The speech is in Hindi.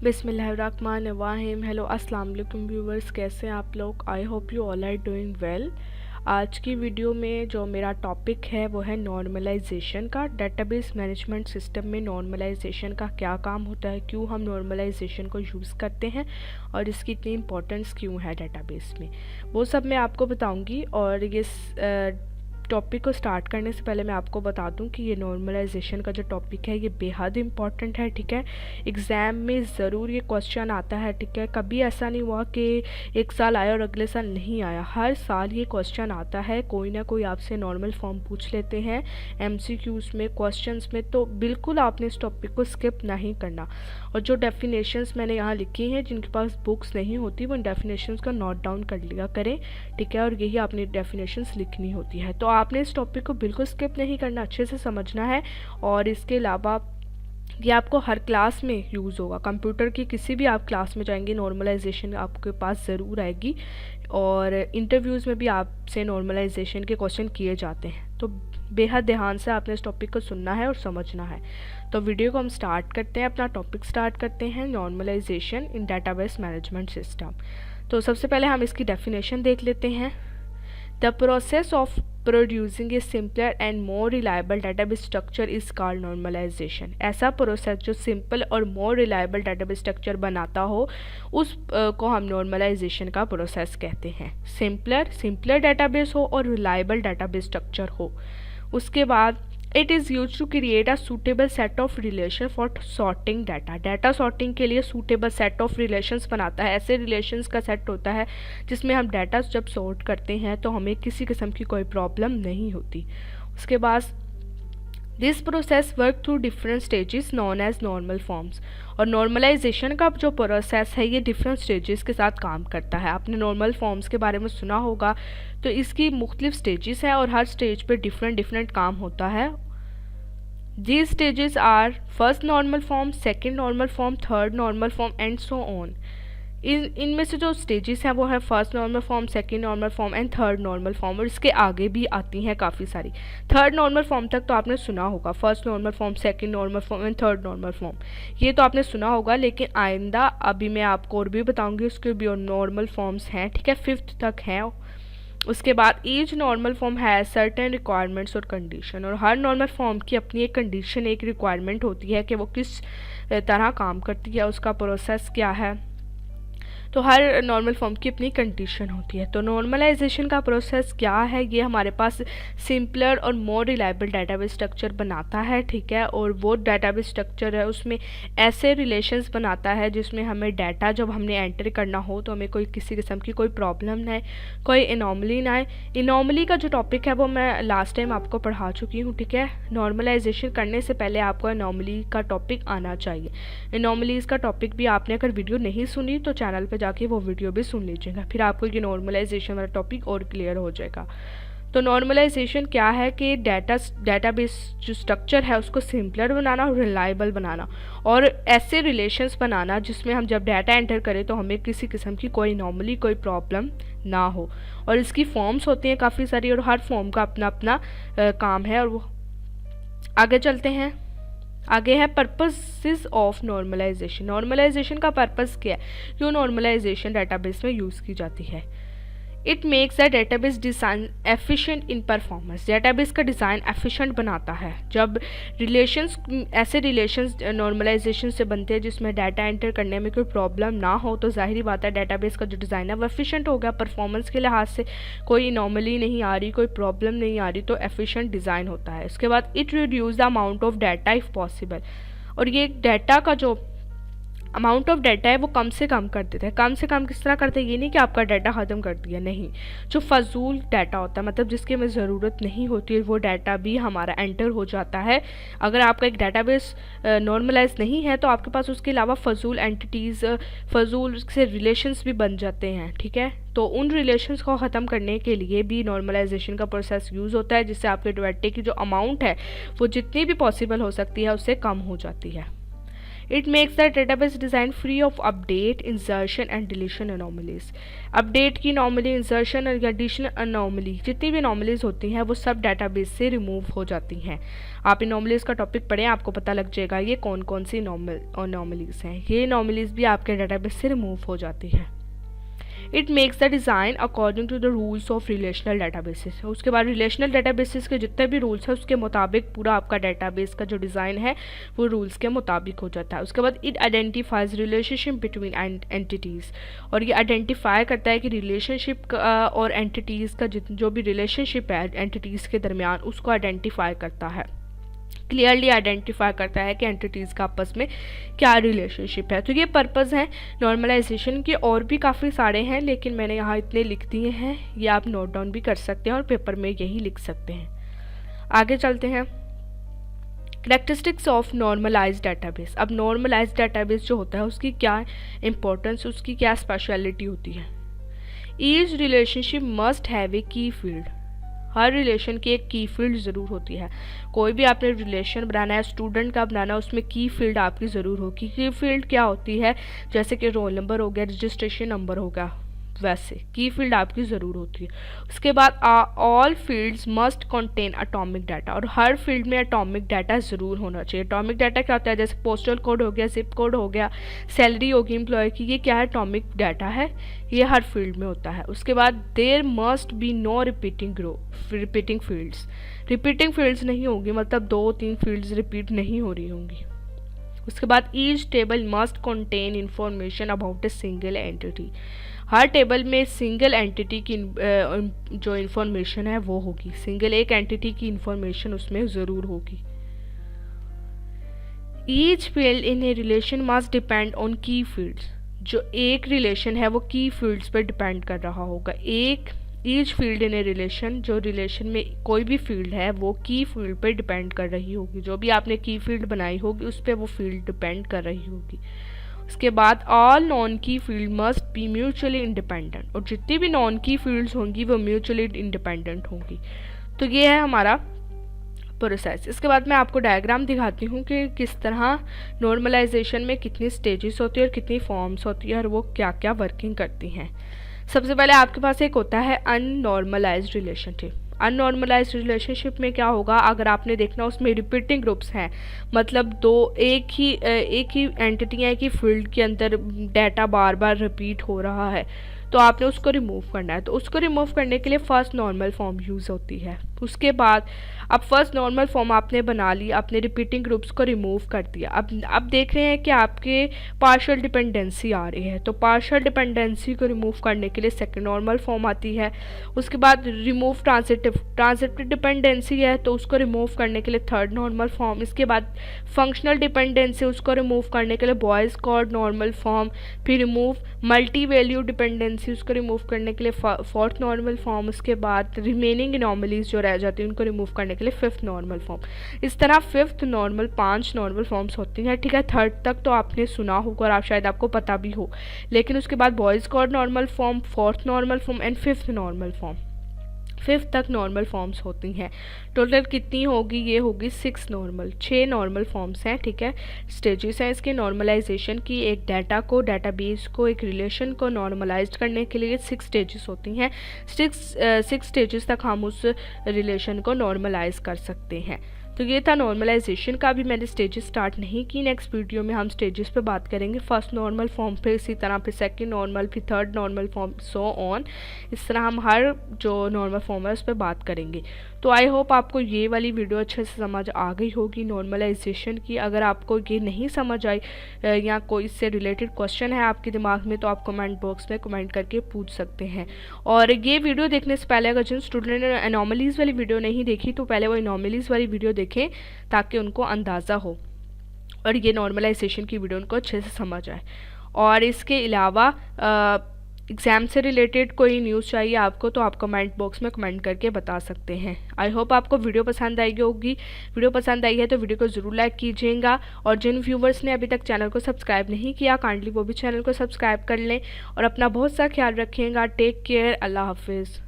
बिस्मिल्लाहिर्रहमानिर्रहीम। हेलो अस्सलाम वालेकुम व्यूवर्स, कैसे हैं आप लोग? I hope you all are doing well. आज की वीडियो में जो मेरा टॉपिक है वो है नॉर्मलाइजेशन का। डेटाबेस मैनेजमेंट सिस्टम में नॉर्मलाइजेशन का क्या काम होता है, क्यों हम नॉर्मलाइजेशन को यूज़ करते हैं और इसकी इतनी इम्पोर्टेंस क्यों है डेटाबेस में, वो सब मैं आपको बताऊंगी। और ये टॉपिक को स्टार्ट करने से पहले मैं आपको बता दूं कि ये नॉर्मलाइजेशन का जो टॉपिक है ये बेहद इम्पॉर्टेंट है। ठीक है, एग्ज़ाम में ज़रूर ये क्वेश्चन आता है। ठीक है, कभी ऐसा नहीं हुआ कि एक साल आया और अगले साल नहीं आया, हर साल ये क्वेश्चन आता है। कोई ना कोई आपसे नॉर्मल फॉर्म पूछ लेते हैं एमसीक्यूज़ में, क्वेश्चंस में, तो बिल्कुल आपने इस टॉपिक को स्किप नहीं करना। और जो डेफिनेशंस मैंने यहाँ लिखी हैं, जिनके पास बुक्स नहीं होती वो इन डेफिनेशंस को नोट डाउन कर लिया करें। ठीक है, और यही आपने डेफिनेशंस लिखनी होती है। तो आपने इस टॉपिक को बिल्कुल स्किप नहीं करना, अच्छे से समझना है। और इसके अलावा ये आपको हर क्लास में यूज़ होगा। कंप्यूटर की किसी भी आप क्लास में जाएंगे नॉर्मलाइजेशन आपके पास ज़रूर आएगी, और इंटरव्यूज़ में भी आपसे नॉर्मलाइजेशन के क्वेश्चन किए जाते हैं। तो बेहद ध्यान से आपने इस टॉपिक को सुनना है और समझना है। तो वीडियो को हम स्टार्ट करते हैं, अपना टॉपिक स्टार्ट करते हैं, normalization in database management system. तो सबसे पहले हम इसकी डेफिनेशन देख लेते हैं। The process of producing a simpler and more reliable database structure is called normalization. ऐसा प्रोसेस जो सिंपल और मोर रिलायबल डेटाबेस स्ट्रक्चर बनाता हो उस को हम नॉर्मलाइजेशन का प्रोसेस कहते हैं। सिंपलर डेटाबेस हो और रिलायबल डेटाबेस स्ट्रक्चर हो। उसके बाद it is use to create a suitable set of relation for sorting data. Data sorting के लिए सूटेबल सेट ऑफ रिलेशंस बनाता है। ऐसे रिलेशंस का सेट होता है जिसमें हम डाटा जब सॉर्ट करते हैं तो हमें किसी किस्म की कोई प्रॉब्लम नहीं होती। उसके बाद this process work through different stages known as normal forms. और नॉर्मलाइजेशन का जो प्रोसेस है ये डिफरेंट स्टेजेस के साथ काम करता है। आपने नॉर्मल फॉर्म्स के बारे में सुना होगा, तो इसकी मुख्तलिफ स्टेजेस हैं और हर स्टेज पे डिफरेंट काम होता है। These stages are first normal form, second normal form, third normal form and so on. इनमें से जो स्टेजेस हैं वो है first normal form, second normal form and third normal form, और इसके आगे भी आती हैं काफ़ी सारी। थर्ड नॉर्मल फॉर्म तक तो आपने सुना होगा, first normal form, second normal form and third normal form, ये तो आपने सुना होगा। लेकिन आइंदा अभी मैं आपको और भी बताऊँगी, उसके भी और नॉर्मल फॉर्म्स हैं। ठीक है, फिफ्थ तक हैं। उसके बाद each normal form has certain requirements और कंडीशन, और हर नॉर्मल फॉर्म की अपनी एक कंडीशन, एक रिक्वायरमेंट होती है कि वो किस तरह काम करती है, उसका प्रोसेस क्या है। तो हर नॉर्मल फॉर्म की अपनी कंडीशन होती है। तो नॉर्मलाइजेशन का प्रोसेस क्या है, ये हमारे पास सिंपलर और मोर रिलायबल डेटाबेस स्ट्रक्चर बनाता है। ठीक है, और वो डेटाबेस स्ट्रक्चर है उसमें ऐसे रिलेशंस बनाता है जिसमें हमें डाटा जब हमने एंटर करना हो तो हमें कोई किसी किस्म की कोई प्रॉब्लम ना आए, कोई इनॉमली ना आए। इनॉमली का जो टॉपिक है वो मैं लास्ट टाइम आपको पढ़ा चुकी हूँ। ठीक है, नॉर्मलाइजेशन करने से पहले आपको इनॉमली का टॉपिक आना चाहिए। इनॉमलीज़ का टॉपिक भी आपने अगर वीडियो नहीं सुनी तो चैनल पे जाके वो वीडियो भी सुन लीजिएगा, फिर आपको ये नॉर्मलाइजेशन वाला टॉपिक और क्लियर हो जाएगा। तो नॉर्मलाइजेशन क्या है कि डेटाबेस जो स्ट्रक्चर है उसको सिंपलर बनाना और रिलायबल बनाना, और ऐसे रिलेशंस बनाना जिसमें हम जब डाटा एंटर करें तो हमें किसी किस्म की कोई नॉर्मली कोई प्रॉब्लम ना हो। और इसकी फॉर्म्स होती हैं काफ़ी सारी, और हर फॉर्म का अपना अपना काम है। और वो आगे चलते हैं। आगे है पर्पसेस ऑफ नॉर्मलाइजेशन। नॉर्मलाइजेशन का पर्पस क्या है, क्यों नॉर्मलाइजेशन डेटाबेस में यूज़ की जाती है। It makes the database design efficient in performance. Database का डिज़ाइन एफिशिएंट बनाता है। जब रिलेशंस, ऐसे रिलेशंस नॉर्मलाइजेशन से बनते हैं जिसमें डाटा एंटर करने में कोई प्रॉब्लम ना हो, तो जाहिर बात है डेटाबेस का जो डिज़ाइन है वो एफिशिएंट हो गया। परफॉर्मेंस के लिहाज से कोई नॉर्मली नहीं आ रही, कोई प्रॉब्लम नहीं आ रही, तो एफिशिएंट डिज़ाइन होता है। उसके बाद it reduce the amount of data if possible. और ये डाटा का जो अमाउंट ऑफ डाटा है वो कम से कम कर देता है। कम से कम किस तरह करते हैं, ये नहीं कि आपका डाटा ख़त्म कर दिया, नहीं। जो फजूल डाटा होता है, मतलब जिसकी हमें ज़रूरत नहीं होती है, वो डाटा भी हमारा एंटर हो जाता है। अगर आपका एक डाटाबेस नॉर्मलाइज नहीं है तो आपके पास उसके अलावा फजूल एंटिटीज़, फजूल से रिलेशंस भी बन जाते हैं। ठीक है, तो उन रिलेशंस को ख़त्म करने के लिए भी नॉर्मलाइजेशन का प्रोसेस यूज़ होता है, जिससे आपके डाटा की जो अमाउंट है वो जितनी भी पॉसिबल हो सकती है उससे कम हो जाती है। It makes the database design free of update, insertion and deletion anomalies. Update की अनोमली, इंसर्शन और डिलीशन अनोमली, जितनी भी अनोमलीज होती हैं वो सब डेटाबेस से रिमूव हो जाती हैं। आप अनोमलीज का टॉपिक पढ़ें, आपको पता लग जाएगा ये कौन कौन सी अनोमलीज हैं। ये अनोमलीज भी आपके डेटाबेस से रिमूव हो जाती हैं। It makes the design according to the rules of relational databases. उसके बाद रिलेशनल डेटाबेसेस के जितने भी रूल्स हैं उसके मुताबिक पूरा आपका डेटाबेस का जो डिज़ाइन है वो रूल्स के मुताबिक हो जाता है। उसके बाद it identifies relationship between entities, और ये आइडेंटिफाई करता है कि रिलेशनशिप और एंटिटीज़ का जो भी रिलेशनशिप है एंटिटीज़ के दरमियान उसको आइडेंटिफाई करता है, क्लियरली आइडेंटिफाई करता है कि एंटिटीज़ का आपस में क्या रिलेशनशिप है। तो ये पर्पज़ हैं नॉर्मलाइजेशन के, और भी काफ़ी सारे हैं लेकिन मैंने यहाँ इतने लिख दिए हैं, ये आप नोट डाउन भी कर सकते हैं और पेपर में यही लिख सकते हैं। आगे चलते हैं, कैरेक्टरिस्टिक्स ऑफ नॉर्मलाइज डेटाबेस। अब नॉर्मलाइज डेटाबेस जो होता है उसकी क्या इंपॉर्टेंस, उसकी क्या स्पेशलिटी होती है। Each relationship must have a की फील्ड। हर रिलेशन की एक की फील्ड ज़रूर होती है। कोई भी आपने रिलेशन बनाना है, स्टूडेंट का बनाना है, उसमें की फील्ड आपकी ज़रूर होगी। की फील्ड क्या होती है, जैसे कि रोल नंबर हो गया, रजिस्ट्रेशन नंबर होगा, वैसे की फील्ड आपकी ज़रूर होती है। उसके बाद all fields must contain atomic data, और हर फील्ड में एटॉमिक डाटा ज़रूर होना चाहिए। एटॉमिक डाटा क्या होता है, जैसे पोस्टल कोड हो गया, जिप कोड हो गया, सैलरी होगी एम्प्लॉय की, ये क्या है, एटॉमिक डाटा है, ये हर फील्ड में होता है। उसके बाद there must be no repeating fields. Repeating fields नहीं होंगी, मतलब 2-3 फील्ड्स रिपीट नहीं हो रही होंगी। उसके बाद each table must contain information about a single entity. Her table में सिंगल एंटिटी की जो इंफॉर्मेशन है वो होगी, सिंगल एक एंटिटी की इंफॉर्मेशन उसमें ज़रूर होगी। Each field in a relation must depend on की फील्ड्स। जो एक रिलेशन है वो की फील्ड्स पर डिपेंड कर रहा होगा। Each field in a relation, जो रिलेशन में कोई भी फील्ड है वो की फील्ड पर डिपेंड कर रही होगी। जो भी आपने की फील्ड बनाई होगी उस पर वो फील्ड डिपेंड कर रही होगी। उसके बाद ऑल नॉन की field must be mutually independent, और जितनी भी नॉन की फील्ड्स होंगी वो म्यूचुअली इंडिपेंडेंट होंगी। तो ये है हमारा प्रोसेस। इसके बाद मैं आपको डायग्राम दिखाती हूँ कि किस तरह नॉर्मलाइजेशन में कितनी स्टेजेस होती है और कितनी फॉर्म्स होती है और वो क्या क्या वर्किंग करती हैं। सबसे पहले आपके पास एक होता है अननॉर्मलाइज्ड रिलेशनशिप। अननॉर्मलाइज्ड रिलेशनशिप में क्या होगा, अगर आपने देखना उसमें रिपीटिंग ग्रुप्स हैं, मतलब एक ही एंटिटी है कि फील्ड के अंदर डाटा बार बार रिपीट हो रहा है, तो आपने उसको रिमूव करना है। तो उसको रिमूव करने के लिए फर्स्ट नॉर्मल फॉर्म यूज़ होती है। उसके बाद अब फर्स्ट नॉर्मल फॉर्म आपने बना ली, आपने रिपीटिंग ग्रुप्स को रिमूव कर दिया। अब देख रहे हैं कि आपके पार्शियल डिपेंडेंसी आ रही है, तो पार्शियल डिपेंडेंसी को रिमूव करने के लिए सेकंड नॉर्मल फॉर्म आती है। उसके बाद रिमूव ट्रांजिटिव डिपेंडेंसी है तो उसको रिमूव करने के लिए थर्ड नॉर्मल फॉर्म। इसके बाद फंक्शनल डिपेंडेंसी, उसको रिमूव करने के लिए बॉयज़ कॉड नॉर्मल फॉर्म। फिर रिमूव मल्टी वैल्यू डिपेंडेंसी, उसको रिमूव करने के लिए फोर्थ नॉर्मल फॉर्म। उसके बाद रिमेनिंग एनोमलीज जो रह जाती हैं उनको रिमूव करने के लिए फिफ्थ नॉर्मल फॉर्म। इस तरह फिफ्थ नॉर्मल 5 नॉर्मल फॉर्म्स होती हैं, ठीक है। थर्ड तक तो आपने सुना होगा और आप शायद आपको पता भी हो, लेकिन उसके बाद Boyce Codd normal form, fourth normal form and fifth normal form. Fifth तक नॉर्मल फॉर्म्स होती हैं। टोटल कितनी होगी, ये होगी 6 नॉर्मल फॉर्म्स हैं, ठीक है। स्टेजेस हैं इसके नॉर्मलाइजेशन की। एक डाटा को, डाटाबेस को, एक रिलेशन को नॉर्मलाइज करने के लिए 6 स्टेजेस होती हैं। 6 स्टेजेस तक हम उस रिलेशन को नॉर्मलाइज कर सकते हैं। तो ये था नॉर्मलाइजेशन का। अभी मैंने स्टेजेस स्टार्ट नहीं की, नेक्स्ट वीडियो में हम स्टेजेस पे बात करेंगे। फर्स्ट नॉर्मल फॉर्म पे, इसी तरह फिर सेकंड नॉर्मल, फिर third normal form, so on. इस तरह हम हर जो नॉर्मल फॉर्म है उस पर बात करेंगे। तो आई होप आपको ये वाली वीडियो अच्छे से समझ आ गई होगी नॉर्मलाइजेशन की। अगर आपको ये नहीं समझ आई या कोई इससे रिलेटेड क्वेश्चन है आपके दिमाग में तो आप कमेंट बॉक्स में कमेंट करके पूछ सकते हैं। और ये वीडियो देखने से पहले अगर जिन स्टूडेंट ने एनोमलीज़ वाली वीडियो नहीं देखी तो पहले वो एनोमलीज़ वाली वीडियो देखें ताकि उनको अंदाज़ा हो और ये नॉर्मलाइजेशन की वीडियो उनको अच्छे से समझ आए। और इसके अलावा एग्ज़ाम से रिलेटेड कोई न्यूज़ चाहिए आपको तो आप कमेंट बॉक्स में कमेंट करके बता सकते हैं। आई होप आपको वीडियो पसंद आई होगी। वीडियो पसंद आई है तो वीडियो को ज़रूर लाइक कीजिएगा, और जिन व्यूवर्स ने अभी तक चैनल को सब्सक्राइब नहीं किया काइंडली वो भी चैनल को सब्सक्राइब कर लें, और अपना बहुत सा ख्याल रखिएगा। टेक केयर, अल्लाह हाफिज़।